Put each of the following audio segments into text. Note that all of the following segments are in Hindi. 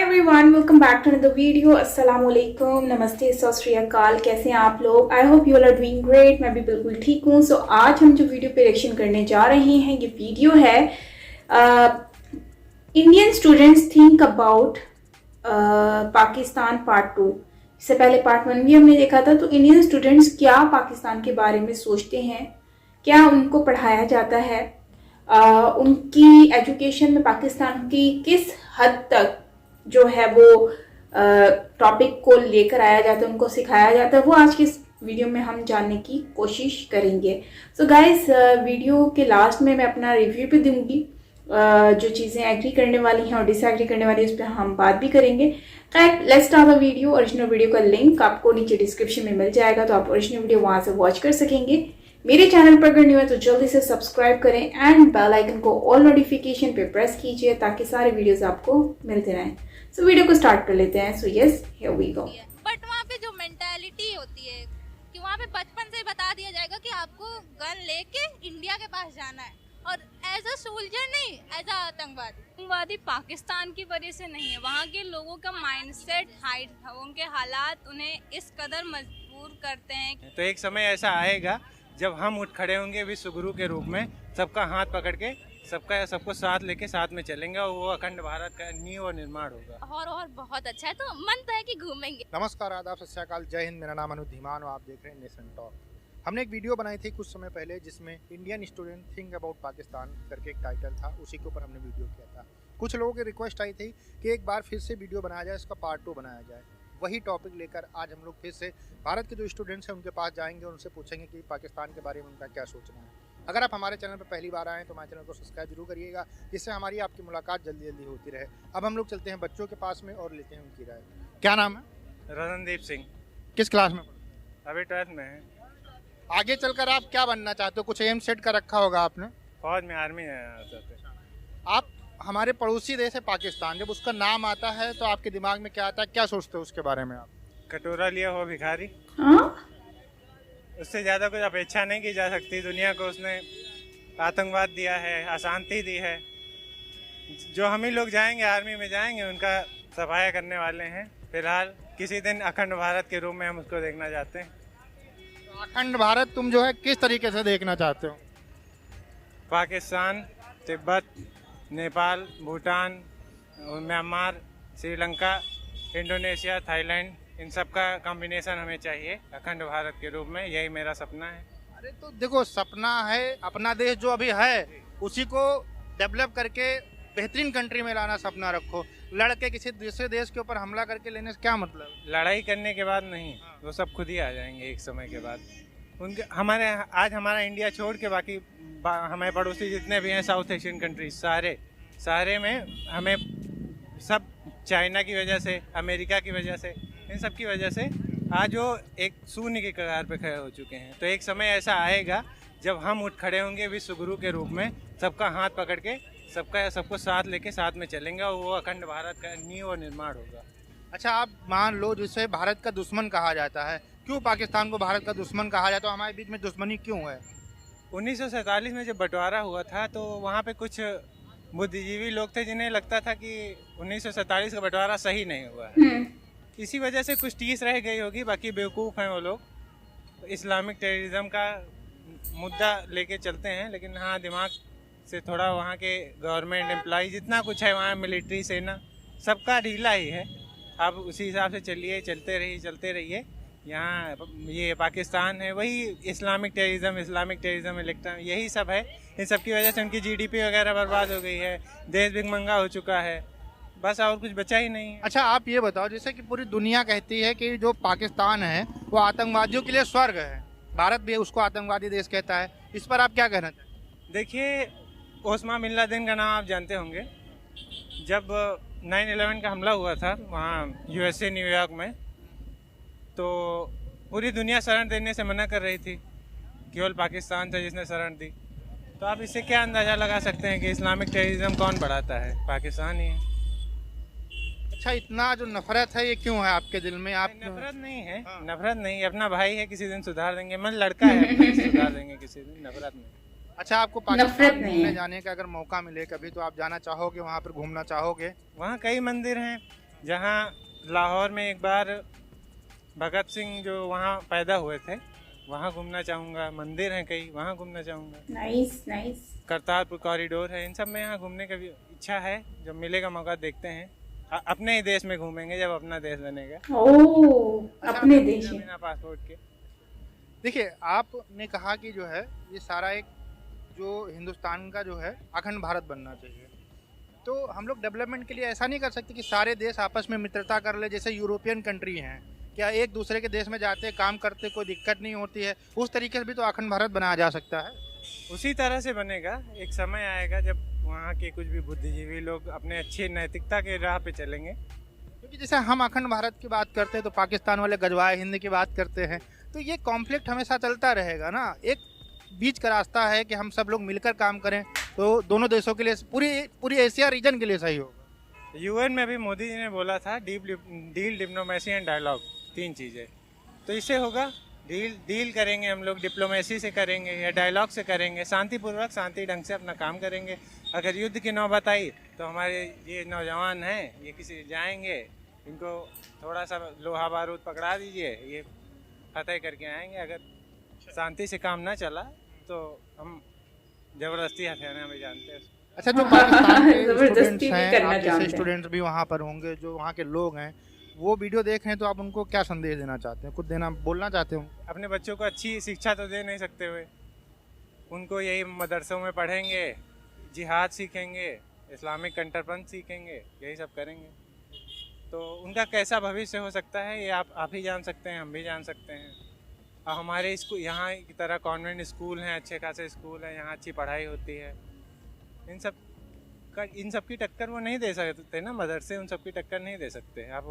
Everyone, welcome back to another video. अस्सलाम वालेकुम, नमस्ते, सत श्री अकाल। कैसे हैं आप लोग? I hope you all are doing great. मैं भी बिल्कुल ठीक हूँ। सो आज हम जो वीडियो पे रिएक्शन करने जा रहे हैं, ये वीडियो है Indian students think about Pakistan part 2। इससे पहले पार्ट 1 भी हमने देखा था। तो इंडियन स्टूडेंट्स क्या पाकिस्तान के बारे में सोचते हैं, क्या उनको पढ़ाया जाता है, उनकी एजुकेशन में पाकिस्तान की किस हद तक जो है वो टॉपिक को लेकर आया जाता है, उनको सिखाया जाता है, वो आज की इस वीडियो में हम जानने की कोशिश करेंगे। सो गाइस, वीडियो के लास्ट में मैं अपना रिव्यू भी दूंगी। जो चीज़ें एग्री करने वाली हैं और डिसएग्री करने वाली हैं उस पर हम बात भी करेंगे। खैर, let's start the video. Original video का लिंक आपको नीचे डिस्क्रिप्शन में मिल जाएगा, तो आप ओरिजिनल वीडियो वहां से वॉच कर सकेंगे। मेरे चैनल पर अगर न्यू है तो जल्दी से सब्सक्राइब करें एंड बेल आइकन को ऑल नोटिफिकेशन पे प्रेस कीजिए ताकि सारे वीडियोस आपको मिलते रहें। सो वीडियो को स्टार्ट कर लेते हैं। So yes, here we go. But वहाँ पे जो मेंटालिटी होती है कि वहाँ पे बचपन से बता दिया जाएगा कि आपको गन लेके इंडिया के पास जाना है, और एज अ सोल्जर नहीं, एज अ आतंकवादी पाकिस्तान की वजह से नहीं है। वहाँ के लोगों का माइंडसेट हाइट था, उनके हालात उन्हें इस कदर मजबूर करते हैं। तो एक समय ऐसा आएगा जब हम उठ खड़े होंगे विश्व गुरु के रूप में, सबका हाथ पकड़ के सबको साथ लेके साथ में चलेंगे और वो अखंड भारत का नींव और निर्माण होगा। और बहुत अच्छा है। तो मन तो है कि घूमेंगे। नमस्कार, आदाब, सत श्री अकाल, जय हिंद। मेरा नाम अनु धीमान और आप देख रहे हैं नेशन टॉक। हमने एक वीडियो बनाई थी कुछ समय पहले जिसमें Indian student think about Pakistan करके एक टाइटल था, उसी के ऊपर हमने वीडियो किया था। कुछ लोगों की रिक्वेस्ट आई थी कि एक बार फिर से वीडियो बनाया जाए, इसका पार्ट 2 बनाया जाए। वही टॉपिक लेकर आज हम लोग फिर से भारत के जो स्टूडेंट्स हैं उनके पास जाएंगे, उनसे पूछेंगे कि पाकिस्तान के बारे में उनका क्या सोचना है। अगर आप हमारे चैनल पर पहली बार आएँ तो हमारे चैनल को सब्सक्राइब जरूर करिएगा, जिससे हमारी आपकी मुलाकात जल्दी जल्दी होती रहे। अब हम लोग चलते हैं बच्चों के पास में और लेते हैं उनकी राय। क्या नाम है? रतनदीप सिंह। किस क्लास में पढ़ते हैं? अभी 12th में है। आगे चलकर आप क्या बनना चाहते हो? कुछ एम सेट कर रखा होगा आपने। फौज में, आर्मी है। आप हमारे पड़ोसी देश है पाकिस्तान, जब उसका नाम आता है तो आपके दिमाग में क्या आता है, क्या सोचते हो उसके बारे में आप? कटोरा लिया हो भिखारी। हाँ? उससे ज़्यादा कुछ अपेक्षा नहीं की जा सकती। दुनिया को उसने आतंकवाद दिया है, अशांति दी है। जो हम ही लोग जाएंगे, आर्मी में जाएंगे, उनका सफाया करने वाले हैं। फिलहाल किसी दिन अखंड भारत के रूप में हम उसको देखना चाहते हैं। तो अखंड भारत तुम जो है किस तरीके से देखना चाहते हो? Pakistan, Tibet, Nepal, Bhutan, Myanmar, Sri Lanka, Indonesia, Thailand, इन सब का कॉम्बिनेशन हमें चाहिए अखंड भारत के रूप में। यही मेरा सपना है। अरे तो देखो, सपना है, अपना देश जो अभी है उसी को डेवलप करके बेहतरीन कंट्री में लाना सपना रखो। लड़के किसी दूसरे देश के ऊपर हमला करके लेने से क्या मतलब? लड़ाई करने के बाद नहीं, वो सब खुद ही आ जाएंगे एक समय के बाद। उनके हमारा इंडिया छोड़ के बाकी हमारे पड़ोसी जितने भी हैं साउथ एशियन कंट्रीज, सारे में हमें सब चाइना की वजह से, अमेरिका की वजह से, इन सब की वजह से आज वो एक शून्य के कगार पे खड़े हो चुके हैं। तो एक समय ऐसा आएगा जब हम उठ खड़े होंगे विश्व गुरु के रूप में, सबका हाथ पकड़ के सबको साथ लेके साथ में चलेंगे और वो अखंड भारत का नींव और निर्माण होगा। अच्छा, आप मान लो जिसे भारत का दुश्मन कहा जाता है, क्यों पाकिस्तान को भारत का दुश्मन कहा जाता है? हमारे बीच में दुश्मनी क्यों है? 1947 में जब बंटवारा हुआ था तो वहाँ पे कुछ बुद्धिजीवी लोग थे जिन्हें लगता था कि 1947 का बंटवारा सही नहीं हुआ है। इसी वजह से कुछ टीस रह गई होगी, बाकी बेवकूफ़ हैं वो लोग। इस्लामिक टेररिज्म का मुद्दा लेके चलते हैं, लेकिन हाँ, दिमाग से थोड़ा वहाँ के गवर्नमेंट एम्प्लॉय जितना कुछ है वहाँ, मिलिट्री, सेना, सबका ढीला ही है। आप उसी हिसाब से चलिए, चलते रहिए। यहाँ ये पाकिस्तान है, वही इस्लामिक टेररिज्म, इलेक्ट्रॉन, यही सब है। इन सब की वजह से उनकी जीडीपी वगैरह बर्बाद हो गई है, देश भिखमंगा हो चुका है, बस और कुछ बचा ही नहीं है। अच्छा, आप ये बताओ, जैसे कि पूरी दुनिया कहती है कि जो पाकिस्तान है वो आतंकवादियों के लिए स्वर्ग है, भारत भी उसको आतंकवादी देश कहता है, इस पर आप क्या कहना चाहते हैं? देखिए, ओस्मा बिन लादेन का नाम आप जानते होंगे। जब 9/11 का हमला हुआ था वहाँ यूएसए, न्यूयॉर्क में, तो पूरी दुनिया शरण देने से मना कर रही थी, केवल पाकिस्तान था जिसने शरण दी। तो आप इससे क्या अंदाज़ा लगा सकते हैं कि इस्लामिक टेररिज्म कौन बढ़ाता है? पाकिस्तान ही है। अच्छा, इतना जो नफरत है ये क्यों है आपके दिल में? आप नफरत नहीं है। हाँ। नफरत नहीं, अपना भाई है, किसी दिन सुधार देंगे। मन लड़का है, सुधार देंगे किसी दिन, नफरत नहीं। अच्छा, आपको पाकिस्तान घूमने जाने का अगर मौका मिले कभी तो आप जाना चाहोगे, वहाँ पर घूमना चाहोगे? वहाँ कई मंदिर हैं, जहाँ लाहौर में एक बार भगत सिंह जो वहाँ पैदा हुए थे वहाँ घूमना चाहूँगा। मंदिर हैं कई, वहाँ घूमना चाहूँगा। Nice nice. करतारपुर कॉरिडोर है, इन सब में यहाँ घूमने की भी इच्छा है। जब मिलेगा मौका देखते हैं। अपने ही देश में घूमेंगे जब अपना देश बनेगा। ओह, अपने देश में बिना पासपोर्ट के। देखिए, आपने कहा कि जो है ये सारा एक जो हिंदुस्तान का जो है अखंड भारत बनना चाहिए, तो हम लोग डेवलपमेंट के लिए ऐसा नहीं कर सकते कि सारे देश आपस में मित्रता कर ले, जैसे यूरोपियन कंट्री हैं, क्या एक दूसरे के देश में जाते काम करते कोई दिक्कत नहीं होती है? उस तरीके से भी तो अखंड भारत बनाया जा सकता है। उसी तरह से बनेगा। एक समय आएगा जब वहाँ के कुछ भी बुद्धिजीवी लोग अपने अच्छी नैतिकता के राह पे चलेंगे। क्योंकि जैसे हम अखंड भारत की बात करते हैं तो पाकिस्तान वाले गजवाए हिंद की बात करते हैं, तो ये कॉन्फ्लिक्ट हमेशा चलता रहेगा ना। एक बीच का रास्ता है कि हम सब लोग मिलकर काम करें तो दोनों देशों के लिए, पूरी एशिया रीजन के लिए सही होगा। यूएन में भी मोदी जी ने बोला था डील, डिप्लोमेसी एंड डायलॉग, 3 चीज़ें। तो इससे होगा, डील करेंगे हम लोग, डिप्लोमेसी से करेंगे या डायलॉग से करेंगे, शांतिपूर्वक शांति ढंग से अपना काम करेंगे। अगर युद्ध की नौबत आई तो हमारे ये नौजवान हैं, ये किसी जाएंगे, इनको थोड़ा सा लोहा बारूद पकड़ा दीजिए, ये फतेह करके आएंगे। अगर शांति से काम ना चला तो हम जबरदस्ती हथियार में जानते हैं। अच्छा, जो पाकिस्तान के जबरदस्ती स्टूडेंट्स भी हैं, करना आप जानते जैसे हैं। स्टूडेंट्स भी वहाँ पर होंगे, जो वहाँ के लोग हैं, वो वीडियो देख रहे हैं, तो आप उनको क्या संदेश देना चाहते हैं? कुछ बोलना चाहते हो? अपने बच्चों को अच्छी शिक्षा तो दे नहीं सकते हुए, उनको यही मदरसों में पढ़ेंगे, जिहाद सीखेंगे, इस्लामिक कंटरपंथ सीखेंगे, यही सब करेंगे, तो उनका कैसा भविष्य हो सकता है ये आप ही जान सकते हैं, हम भी जान सकते हैं। और हमारे स्कूल यहाँ की तरह कॉन्वेंट स्कूल हैं, अच्छे खासे स्कूल हैं, यहाँ अच्छी पढ़ाई होती है। इन सब की टक्कर वो नहीं दे सकते ना, मदरसे उन सब की टक्कर नहीं दे सकते। आप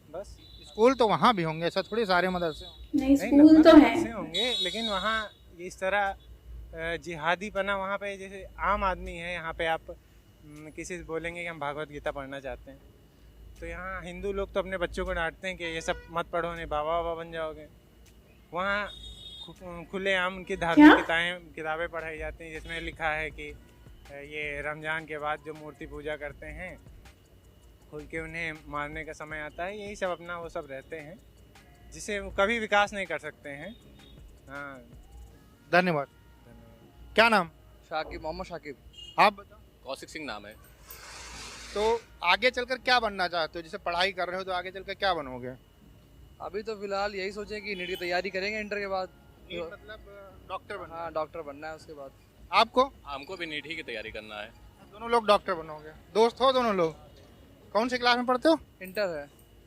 बस स्कूल तो वहाँ भी होंगे, ऐसा थोड़ी सारे मदरसे होंगे। नहीं, स्कूल तो है होंगे, लेकिन वहाँ इस तरह जिहादी पना वहाँ पे, जैसे आम आदमी है यहाँ पे, आप किसी से बोलेंगे कि हम भागवत गीता पढ़ना चाहते हैं, तो यहाँ हिंदू लोग तो अपने बच्चों को डांटते हैं कि ये सब मत पढ़ो, नहीं बाबा बन जाओगे। वहाँ खुलेआम उनकी धार्मिक किताबें पढ़ाई जाती हैं, जिसमें लिखा है कि ये रमज़ान के बाद जो मूर्ति पूजा करते हैं, खुल के उन्हें मारने का समय आता है, यही सब अपना वो सब रहते हैं, जिसे वो कभी विकास नहीं कर सकते हैं। हाँ, धन्यवाद। क्या नाम? शाकिब, मोहम्मद शाकिब। आप बताओ। कौशिक सिंह नाम है। तो आगे चलकर क्या बनना चाहते हो? जैसे पढ़ाई कर रहे हो तो आगे चलकर क्या बनोगे? अभी तो फिलहाल यही सोचे कि नीट की तैयारी करेंगे इंटर के बाद। मतलब डॉक्टर बनना? हाँ, डॉक्टर बनना है उसके बाद। आपको? हमको भी नीट ही की तैयारी करना है। दोनों लोग डॉक्टर बनोगे? दोस्त हो दोनों लोग? कौन सी क्लास में पढ़ते हो? इंटर है।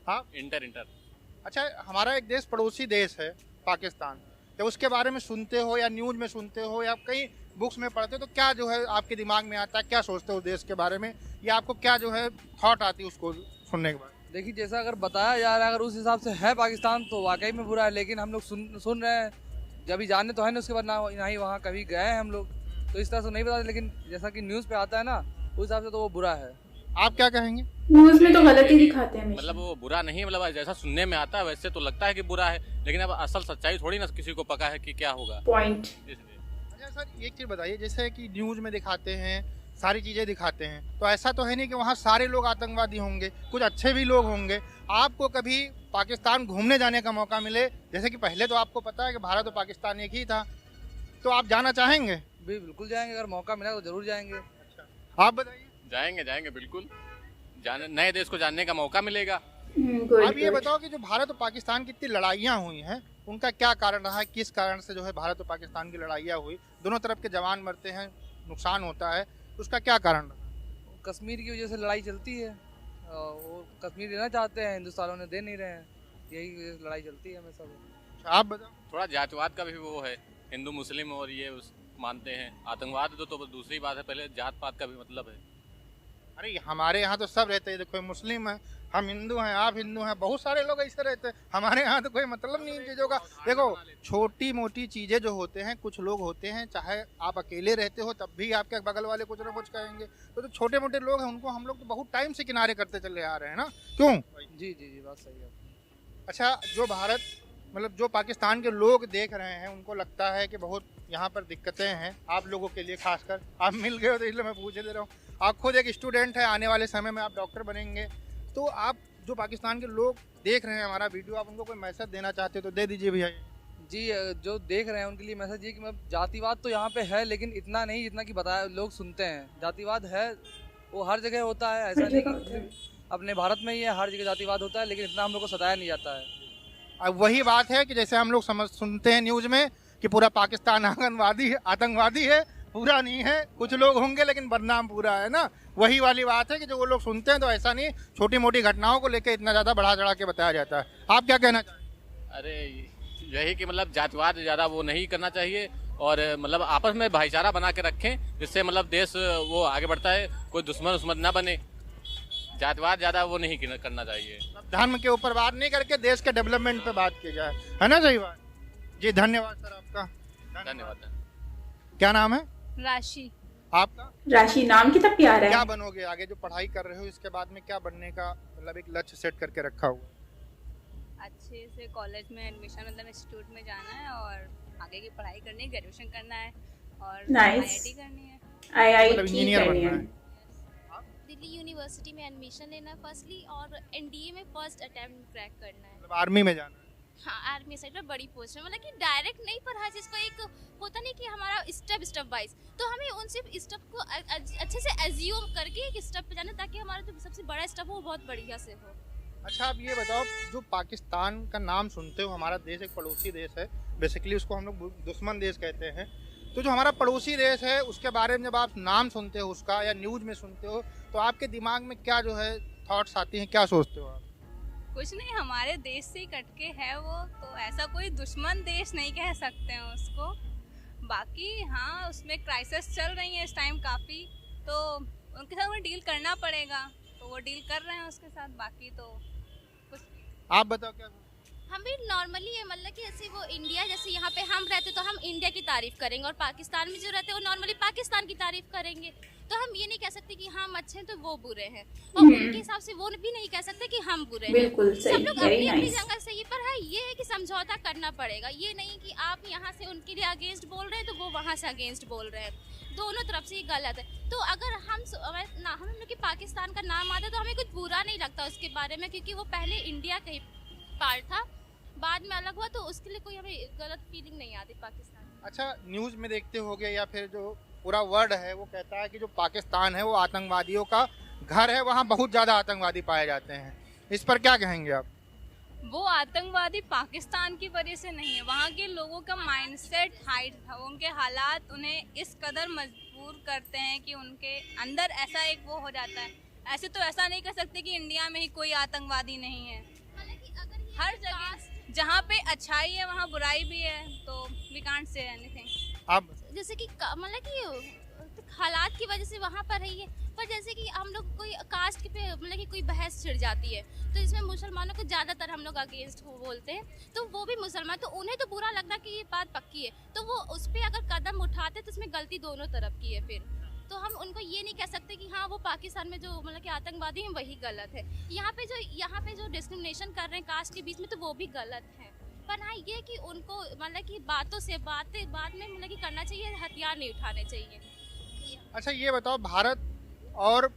हाँ, इंटर। अच्छा, हमारा एक देश पड़ोसी देश है पाकिस्तान, तो उसके बारे में सुनते हो या न्यूज़ में सुनते हो या कहीं बुक्स में पढ़ते हो, तो क्या जो है आपके दिमाग में आता है, क्या सोचते हो देश के बारे में, या आपको क्या जो है थॉट आती है उसको सुनने के बाद? देखिए, जैसा अगर बताया जा रहा है, अगर उस हिसाब से है पाकिस्तान तो वाकई में बुरा है, लेकिन हम लोग सुन रहे हैं, जब भी जाने तो है ना, उसके बाद ना ही वहाँ कभी गए हैं हम लोग, तो इस तरह से नहीं बता, लेकिन जैसा कि न्यूज़ पे आता है ना, उस हिसाब से तो वो बुरा है। आप क्या कहेंगे? न्यूज़ में तो गलत ही दिखाते हैं, मतलब वो बुरा नहीं, मतलब जैसा सुनने में आता है वैसे तो लगता है कि बुरा है, लेकिन अब असल सच्चाई थोड़ी ना किसी को पता है कि क्या होगा। पॉइंट। अच्छा सर, एक चीज़ बताइए, जैसे कि न्यूज़ में दिखाते हैं, सारी चीज़ें दिखाते हैं, तो ऐसा तो है नहीं कि वहाँ सारे लोग आतंकवादी होंगे, कुछ अच्छे भी लोग होंगे। आपको कभी पाकिस्तान घूमने जाने का मौका मिले, जैसे कि पहले तो आपको पता है कि भारत और पाकिस्तान एक ही था, तो आप जाना चाहेंगे? बिल्कुल जाएंगे, अगर मौका मिला तो जरूर जाएंगे। आप बताइए। जाएंगे बिल्कुल, नए देश को जानने का मौका मिलेगा। आप ये बताओ कि जो भारत और पाकिस्तान की इतनी लड़ाइयाँ हुई हैं, उनका क्या कारण रहा है? किस कारण से जो है भारत और पाकिस्तान की लड़ाइयाँ हुई, दोनों तरफ के जवान मरते हैं, नुकसान होता है, उसका क्या कारण रहा? कश्मीर की वजह से लड़ाई चलती है, वो कश्मीर लेना चाहते हैं, हिंदुस्तानियों ने दे नहीं रहे हैं, यही लड़ाई चलती है हमेशा। आप बताओ। थोड़ा जातिवाद का भी वो है, हिंदू मुस्लिम और ये मानते हैं, आतंकवाद तो दूसरी बात है, पहले जात पात का भी मतलब है। अरे हमारे यहाँ तो सब रहते हैं, देखो मुस्लिम है, हम हिंदू हैं, आप हिंदू हैं, बहुत सारे लोग ऐसे रहते हैं, हमारे यहाँ तो कोई मतलब नहीं इन चीज़ों का। देखो, छोटी मोटी चीज़ें जो होते हैं, कुछ लोग होते हैं, चाहे आप अकेले रहते हो तब भी आपके बगल वाले कुछ ना कुछ कहेंगे, तो छोटे मोटे लोग हैं, उनको हम लोग तो बहुत टाइम से किनारे करते चले आ रहे हैं ना, क्यों? जी, बात सही है। अच्छा, जो भारत मतलब जो पाकिस्तान के लोग देख रहे हैं, उनको लगता है कि बहुत यहाँ पर दिक्कतें हैं, आप लोगों के लिए खासकर, आप मिल गए हो तो इसलिए मैं पूछे दे रहा हूँ। आप खुद एक स्टूडेंट है, आने वाले समय में आप डॉक्टर बनेंगे, तो आप जो पाकिस्तान के लोग देख रहे हैं हमारा वीडियो, आप उनको कोई मैसेज देना चाहते हो तो दे दीजिए भैया। जी जो देख रहे हैं उनके लिए मैसेज ये कि मतलब जातिवाद तो यहाँ पे है, लेकिन इतना नहीं जितना कि बताया लोग सुनते हैं। जातिवाद है, वो हर जगह होता है, ऐसा नहीं कि अपने भारत में ही है, हर जगह जातिवाद होता है, लेकिन इतना हम लोग को सताया नहीं जाता है। अब वही बात है कि जैसे हम लोग सुनते हैं न्यूज़ में कि पूरा पाकिस्तान आतंकवादी है, पूरा नहीं है, कुछ लोग होंगे लेकिन बदनाम पूरा है ना। वही वाली बात है कि जो वो लोग सुनते हैं तो ऐसा नहीं, छोटी मोटी घटनाओं को लेकर इतना ज़्यादा बढ़ा चढ़ा के बताया जाता है। आप क्या कहना चाहेंगे? अरे यही कि मतलब जातिवाद ज़्यादा वो नहीं करना चाहिए और मतलब आपस में भाईचारा बना के रखें, जिससे मतलब देश वो आगे बढ़ता है, कोई दुश्मन ना बने। जातिवाद ज़्यादा वो नहीं करना चाहिए। धर्म के ऊपर बात नहीं करके देश के डेवलपमेंट पे बात की जाए, है ना सही बात। जी धन्यवाद सर आपका। धन्यवाद। क्या नाम है? राशि। आपका? राशि। नाम कितना प्यारा क्या है। बनोगे आगे, जो पढ़ाई कर रहे हो इसके बाद में क्या बनने का मतलब एक लक्ष्य सेट करके रखा हुआ? अच्छे से कॉलेज में एडमिशन मतलब इंस्टीट्यूट में जाना है और आगे की पढ़ाई करनी है, ग्रेजुएशन करना है और Nice. आईआईटी करनी है। मतलब IIT इंजीनियर करनी बनना है। है। दिल्ली यूनिवर्सिटी में एडमिशन लेना है फर्स्टली, और एनडीए में फर्स्ट अटेम्प्ट क्रैक करना है। मतलब आर्मी में जाना है। हाँ, आर्मी साइड में बड़ी पोस्ट में, मतलब कि डायरेक्ट नहीं, पर हर चीज़ को एक होता नहीं कि हमारा स्टेप वाइज, तो हमें उन सिर्फ स्टेप को अच्छे से एज्यूम करके एक स्टेप पे जाना, ताकि हमारा जो सबसे बड़ा स्टेप हो वो बहुत बढ़िया से हो। अच्छा आप ये बताओ, जो पाकिस्तान का नाम सुनते हो, हमारा देश एक पड़ोसी देश है, बेसिकली उसको हम लोग दुश्मन देश कहते हैं, तो जो हमारा पड़ोसी देश है उसके बारे में जब आप नाम सुनते हो उसका या न्यूज़ में सुनते हो तो आपके दिमाग में क्या जो है थॉट्स आती हैं, क्या सोचते हो आप? कुछ नहीं, हमारे देश से ही कटके है वो, तो ऐसा कोई दुश्मन देश नहीं कह सकते हैं उसको। बाकी हाँ, उसमें क्राइसिस चल रही है इस टाइम काफ़ी, तो उनके साथ हमें डील करना पड़ेगा, तो वो डील कर रहे हैं उसके साथ। बाकी तो कुछ आप बताओ क्या? हम भी नॉर्मली है, मतलब कि जैसे वो इंडिया, जैसे यहाँ पे हम रहते तो हम इंडिया की तारीफ करेंगे, और पाकिस्तान में जो रहते हैं वो नॉर्मली पाकिस्तान की तारीफ करेंगे। तो हम ये नहीं कह सकते कि हम अच्छे हैं तो वो बुरे हैं, और उनके हिसाब से वो भी नहीं कह सकते कि हम बुरे हैं। बिल्कुल सही, सब लोग very अपनी अपनी nice. जगह सही, पर है ये है कि समझौता करना पड़ेगा। ये नहीं कि आप यहाँ से उनके लिए अगेंस्ट बोल रहे हैं तो वो वहाँ से अगेंस्ट बोल रहे हैं, दोनों तरफ से ये गलत है। तो अगर हम लोग की पाकिस्तान का नाम आता है तो हमें कुछ बुरा नहीं लगता उसके बारे में, क्योंकि वो पहले इंडिया का ही पार्ट था, बाद में अलग हुआ, तो उसके लिए कोई हमें गलत फीलिंग नहीं आती पाकिस्तान। अच्छा न्यूज़ में देखते होगे या फिर जो पूरा वर्ल्ड है वो कहता है कि जो पाकिस्तान है वो आतंकवादियों का घर है, वहाँ बहुत ज़्यादा आतंकवादी पाए जाते हैं, इस पर क्या कहेंगे आप? वो आतंकवादी पाकिस्तान की वजह से नहीं है, वहाँ के लोगों का माइंडसेट हाइड था, उनके हालात उन्हें इस कदर मजबूर करते हैं कि उनके अंदर ऐसा एक वो हो जाता है। ऐसे तो ऐसा नहीं कर सकते कि इंडिया में ही कोई आतंकवादी नहीं है, हर जगह जहाँ पे अच्छाई है वहाँ बुराई भी है, तो वी कांट से एनीथिंग। आप जैसे कि मतलब कि हालात की वजह से वहाँ पर रही है, पर जैसे कि हम लोग कोई कास्ट पे मतलब कि कोई बहस छिड़ जाती है, तो इसमें मुसलमानों को ज़्यादातर हम लोग अगेंस्ट बोलते हैं, तो वो भी मुसलमान, तो उन्हें तो बुरा लगना कि ये बात पक्की है, तो वो उस पर अगर कदम उठाते तो इसमें गलती दोनों तरफ की है। फिर तो हम उनको ये नहीं कह सकते कि हाँ वो पाकिस्तान में जो मतलब कि आतंकवादी हैं वही गलत है। यहाँ पे जो डिस्क्रिमिनेशन कर रहे हैं कास्ट के बीच में, तो वो भी गलत है। पर हाँ ये कि उनको मतलब कि बाद में मतलब कि करना चाहिए, हथियार नहीं उठाने चाहिए। अच्छा ये बताओ, भारत और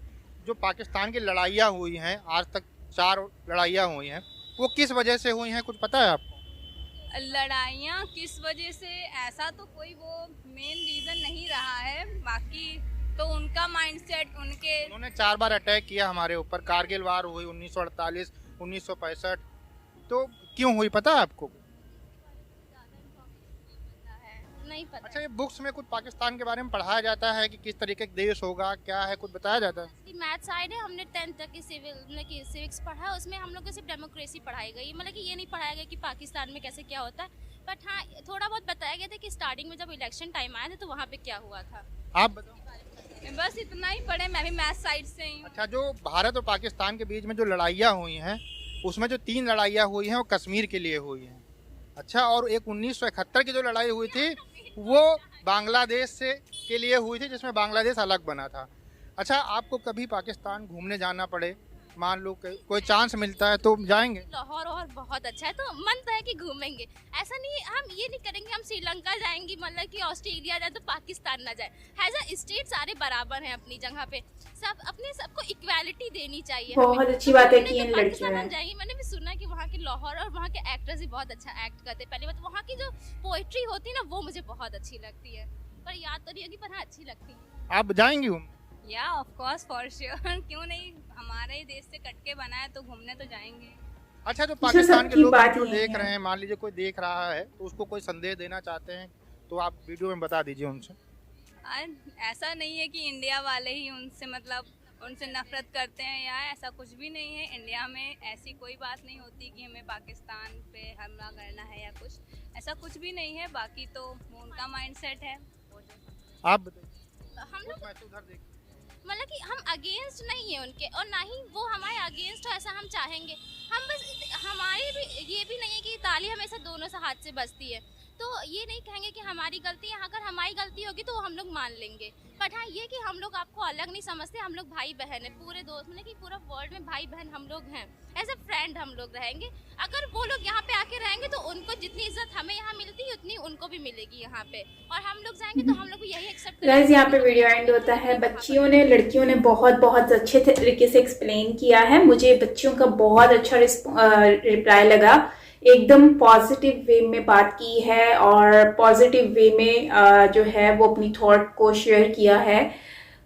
जो पाकिस्तान की लड़ाइयाँ हुई हैं, आज तक 4 लड़ाइयाँ हुई हैं, वो किस वजह से हुई हैं, कुछ पता है आपको? लड़ाइयाँ किस वजह से, ऐसा तो कोई वो मेन रीज़न नहीं रहा है, बाकी तो उनका माइंडसेट, उन्होंने 4 बार अटैक किया हमारे ऊपर, कारगिल वार हुई 1948, 1965, तो क्यों हुई पता है आपको? नहीं पता। अच्छा ये बुक्स में कुछ पाकिस्तान के बारे में पढ़ाया जाता है कि किस तरीके का देश होगा, क्या है, कुछ बताया जाता है? मैथ साइड है, हमने 10th तक की सिविक्स पढ़ा है, उसमें हम लोग को सिर्फ डेमोक्रेसी पढ़ाई गई, मतलब कि ये नहीं पढ़ाया गया कि पाकिस्तान में कैसे क्या होता है। बट हाँ थोड़ा बहुत बताया गया था कि स्टार्टिंग में जब इलेक्शन टाइम आया था तो वहाँ पे क्या हुआ था। आप बताओ। बस इतना ही पढ़े, मैं भी मैथ साइड से ही। अच्छा जो भारत और पाकिस्तान के बीच में जो लड़ाइयाँ हुई हैं, उसमें जो 3 लड़ाइयाँ हुई हैं वो कश्मीर के लिए हुई हैं। अच्छा, और एक 1971 की जो लड़ाई हुई थी वो बांग्लादेश से के लिए हुई थी, जिसमें बांग्लादेश अलग बना था। अच्छा आपको कभी पाकिस्तान घूमने जाना पड़े मान लो कोई चांस मिलता है तो जाएंगे? लाहौर और बहुत अच्छा है, तो मन तो है कि घूमेंगे। ऐसा नहीं, हम ये नहीं करेंगे हम श्रीलंका जाएंगे, मतलब कि ऑस्ट्रेलिया जाए तो पाकिस्तान ना जाए। एज अ स्टेट सारे बराबर हैं अपनी जगह पे, सब अपने सबको इक्वालिटी देनी चाहिए। बहुत अच्छी बात है कि इन लड़कियों ने जाएंगे। मैंने भी सुना कि वहाँ के लाहौर और वहाँ के एक्टर्स भी बहुत अच्छा एक्ट करते हैं। पहली बात वहाँ की जो पोएट्री होती है ना, वो मुझे बहुत अच्छी लगती है, पर याद तो नहीं होगी, पर हाँ अच्छी लगती है। आप जाएंगी घूमने? या ऑफ कोर्स फॉर श्योर, क्यों नहीं, हमारे ही देश से कट के बना है तो घूमने तो जाएंगे। अच्छा, जो पाकिस्तान के लोग वीडियो देख रहे हैं, मान लीजिए कोई देख रहा है तो उसको कोई संदेश देना चाहते हैं तो आप वीडियो में बता दीजिए उनसे। ऐसा नहीं है कि इंडिया वाले ही उनसे मतलब उनसे नफरत करते हैं, या ऐसा कुछ भी नहीं है। इंडिया में ऐसी कोई बात नहीं होती कि हमें पाकिस्तान पे हमला करना है या कुछ, ऐसा कुछ भी नहीं है। बाकी तो उनका माइंडसेट है। आप बताइए। हम लोग उधर देख, मतलब कि हम अगेंस्ट नहीं है उनके, और ना ही वो हमारे अगेंस्ट हो ऐसा हम चाहेंगे। हम बस हमारी भी ये भी नहीं है कि ताली हमेशा दोनों से हाथ से बजती है, तो ये नहीं कहेंगे कि हमारी गलती है। अगर हमारी गलती होगी तो हम लोग मान लेंगे, बट हाँ ये कि हम लोग आपको अलग नहीं समझते, हम लोग भाई बहन है, पूरे दोस्त मतलब कि पूरा वर्ल्ड में भाई बहन हम लोग हैं। एज अ फ्रेंड हम लोग रहेंगे। अगर वो लोग यहाँ पे आके रहेंगे तो उनको जितनी इज्जत हमें यहाँ मिलती है उतनी उनको भी मिलेगी यहाँ पे, और हम लोग जाएंगे तो हम लोग को यही एक्सेप्ट करेंगे। गाइस, यहाँ पे वीडियो एंड होता है। बच्चियों ने, लड़कियों ने बहुत अच्छे तरीके से एक्सप्लेन किया है। मुझे बच्चियों का बहुत अच्छा रिप्लाई लगा, एकदम पॉजिटिव वे में बात की है और पॉजिटिव वे में जो है वो अपनी थॉट को शेयर किया है,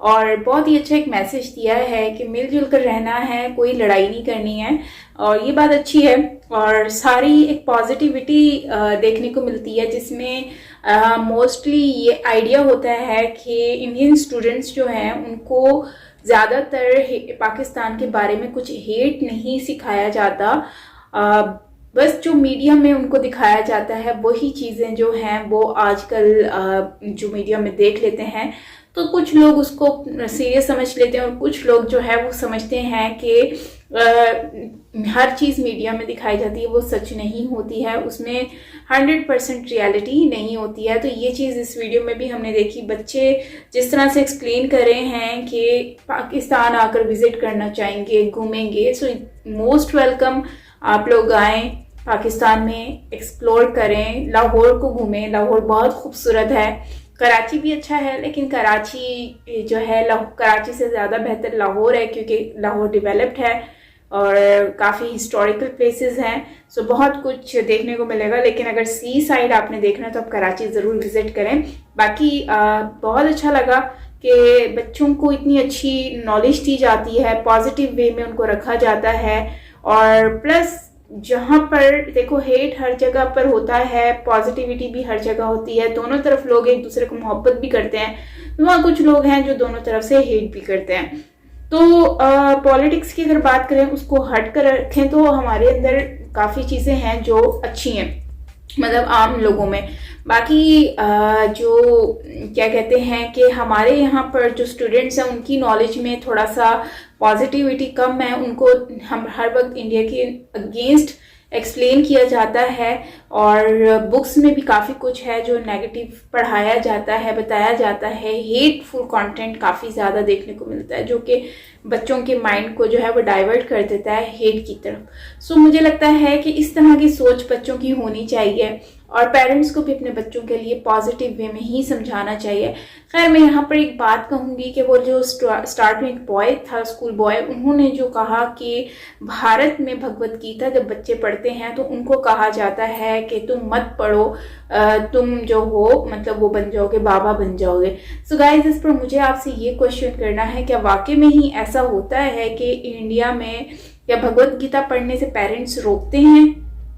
और बहुत ही अच्छा एक मैसेज दिया है कि मिलजुल कर रहना है, कोई लड़ाई नहीं करनी है, और ये बात अच्छी है। और सारी एक पॉजिटिविटी देखने को मिलती है, जिसमें मोस्टली ये आइडिया होता है कि इंडियन स्टूडेंट्स जो हैं उनको ज़्यादातर पाकिस्तान के बारे में कुछ हेट नहीं सिखाया जाता। बस जो मीडिया में उनको दिखाया जाता है वही चीज़ें जो हैं वो आजकल जो मीडिया में देख लेते हैं, तो कुछ लोग उसको सीरियस समझ लेते हैं, और कुछ लोग जो है वो समझते हैं कि हर चीज़ मीडिया में दिखाई जाती है वो सच नहीं होती है, उसमें 100% रियलिटी नहीं होती है। तो ये चीज़ इस वीडियो में भी हमने देखी। बच्चे जिस तरह से एक्सप्लेन कर रहे हैं कि पाकिस्तान आकर विजिट करना चाहेंगे, घूमेंगे, सो मोस्ट वेलकम। आप लोग आएँ, पाकिस्तान में एक्सप्लोर करें, लाहौर को घूमें। लाहौर बहुत खूबसूरत है, कराची भी अच्छा है, लेकिन कराची जो है कराची से ज़्यादा बेहतर लाहौर है, क्योंकि लाहौर डेवलप्ड है और काफ़ी हिस्टोरिकल प्लेसेस हैं, सो बहुत कुछ देखने को मिलेगा। लेकिन अगर सी साइड आपने देखना है तो आप कराची ज़रूर विज़िट करें। बाकी बहुत अच्छा लगा कि बच्चों को इतनी अच्छी नॉलेज दी जाती है, पॉजिटिव वे में उनको रखा जाता है, और प्लस जहाँ पर देखो हेट हर जगह पर होता है, पॉजिटिविटी भी हर जगह होती है। दोनों तरफ लोग एक दूसरे को मोहब्बत भी करते हैं, वहाँ कुछ लोग हैं जो दोनों तरफ से हेट भी करते हैं। तो पॉलिटिक्स की अगर बात करें, उसको हट कर रखें तो हमारे अंदर काफ़ी चीज़ें हैं जो अच्छी हैं, मतलब आम लोगों में। बाकी जो क्या कहते हैं कि हमारे यहाँ पर जो स्टूडेंट्स हैं उनकी नॉलेज में थोड़ा सा पॉजिटिविटी कम है, उनको हम हर वक्त इंडिया के अगेंस्ट एक्सप्लेन किया जाता है, और बुक्स में भी काफ़ी कुछ है जो नेगेटिव पढ़ाया जाता है, बताया जाता है। हेटफुल कंटेंट काफ़ी ज़्यादा देखने को मिलता है, जो कि बच्चों के माइंड को जो है वो डाइवर्ट कर देता है हेट की तरफ। सो मुझे लगता है कि इस तरह की सोच बच्चों की होनी चाहिए, और पेरेंट्स को भी अपने बच्चों के लिए पॉजिटिव वे में ही समझाना चाहिए। खैर, मैं यहाँ पर एक बात कहूँगी कि वो जो स्टार्ट में एक बॉय था, स्कूल बॉय, उन्होंने जो कहा कि भारत में भगवत गीता जब बच्चे पढ़ते हैं तो उनको कहा जाता है कि तुम मत पढ़ो, तुम जो हो मतलब वो बन जाओगे, बाबा बन जाओगे। सो गाइस, इस पर मुझे आपसे ये क्वेश्चन करना है, क्या वाकई में ही ऐसा होता है कि इंडिया में क्या भगवत गीता पढ़ने से पेरेंट्स रोकते हैं?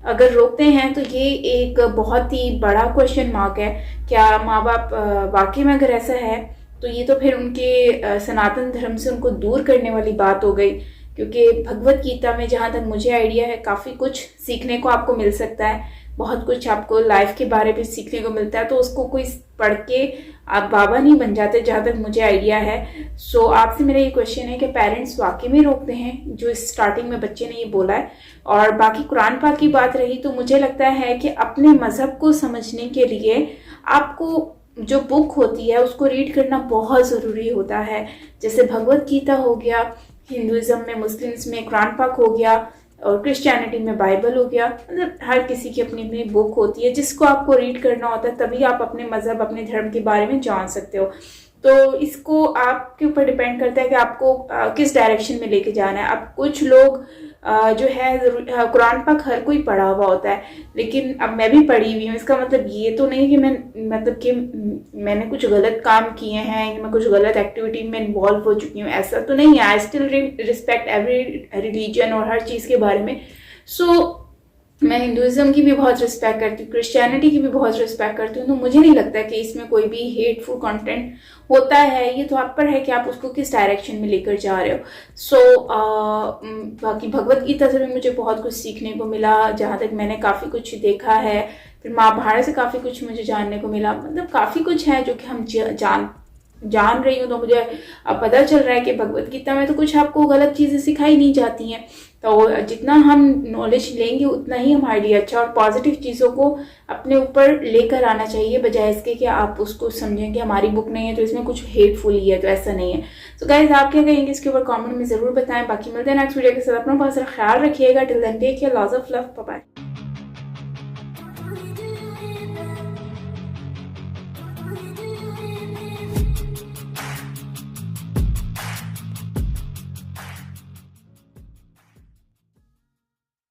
अगर रोकते हैं तो ये एक बहुत ही बड़ा क्वेश्चन मार्क है। क्या माँ बाप वाकई में अगर ऐसा है तो ये तो फिर उनके सनातन धर्म से उनको दूर करने वाली बात हो गई, क्योंकि भगवत गीता में जहाँ तक मुझे आइडिया है काफ़ी कुछ सीखने को आपको मिल सकता है, बहुत कुछ आपको लाइफ के बारे में सीखने को मिलता है। तो उसको कोई पढ़ के आप बाबा नहीं बन जाते, जहाँ तक मुझे आइडिया है। सो आपसे मेरा ये क्वेश्चन है कि पेरेंट्स वाकई में रोकते हैं, जो स्टार्टिंग में बच्चे ने ये बोला है। और बाकी कुरान पाक की बात रही तो मुझे लगता है कि अपने मज़हब को समझने के लिए आपको जो बुक होती है उसको रीड करना बहुत ज़रूरी होता है। जैसे भगवत गीता हो गया, हिंदुज़म में, मुस्लिम्स में कुरान पाक हो गया और क्रिश्चियनिटी में बाइबल हो गया। मतलब हर किसी की अपनी अपनी बुक होती है जिसको आपको रीड करना होता है, तभी आप अपने मज़हब, अपने धर्म के बारे में जान सकते हो। तो इसको आपके ऊपर डिपेंड करता है कि आपको किस डायरेक्शन में लेके जाना है। अब कुछ लोग जो है कुरान पाक हर कोई पढ़ा हुआ होता है, लेकिन अब मैं भी पढ़ी हुई हूँ, इसका मतलब ये तो नहीं कि मैंने कुछ गलत काम किए हैं, मैं कुछ गलत एक्टिविटी में इन्वॉल्व हो चुकी हूँ, ऐसा तो नहीं है। I still respect every religion और हर चीज़ के बारे में। सो मैं हिंदुज़म की भी बहुत रिस्पेक्ट करती हूँ, क्रिश्चियनिटी की भी बहुत रिस्पेक्ट करती हूँ। तो मुझे नहीं लगता कि इसमें कोई भी हेटफुल कंटेंट होता है। ये तो आप पर है कि आप उसको किस डायरेक्शन में लेकर जा रहे हो। बाकी भगवत गीता से भी मुझे बहुत कुछ सीखने को मिला, जहाँ तक मैंने काफ़ी कुछ देखा है। फिर महाभारत से काफ़ी कुछ मुझे जानने को मिला। मतलब काफ़ी कुछ है जो कि हम जान रही हूँ। तो मुझे अब पता चल रहा है कि भगवत गीता में तो कुछ आपको गलत चीज़ें सिखाई नहीं जाती हैं। तो जितना हम नॉलेज लेंगे उतना ही हमारे लिए अच्छा, और पॉजिटिव चीज़ों को अपने ऊपर लेकर आना चाहिए, बजाय इसके कि आप उसको समझें कि हमारी बुक नहीं है तो इसमें कुछ हेटफुल ही है। तो ऐसा नहीं है। तो गाइस, आप क्या कहेंगे इसके ऊपर कमेंट में ज़रूर बताएं। बाकी मिलते हैं नेक्स्ट वीडियो के साथ। अपना बहुत सारा ख्याल रखिएगा। Till then take care, lots of love, bye bye.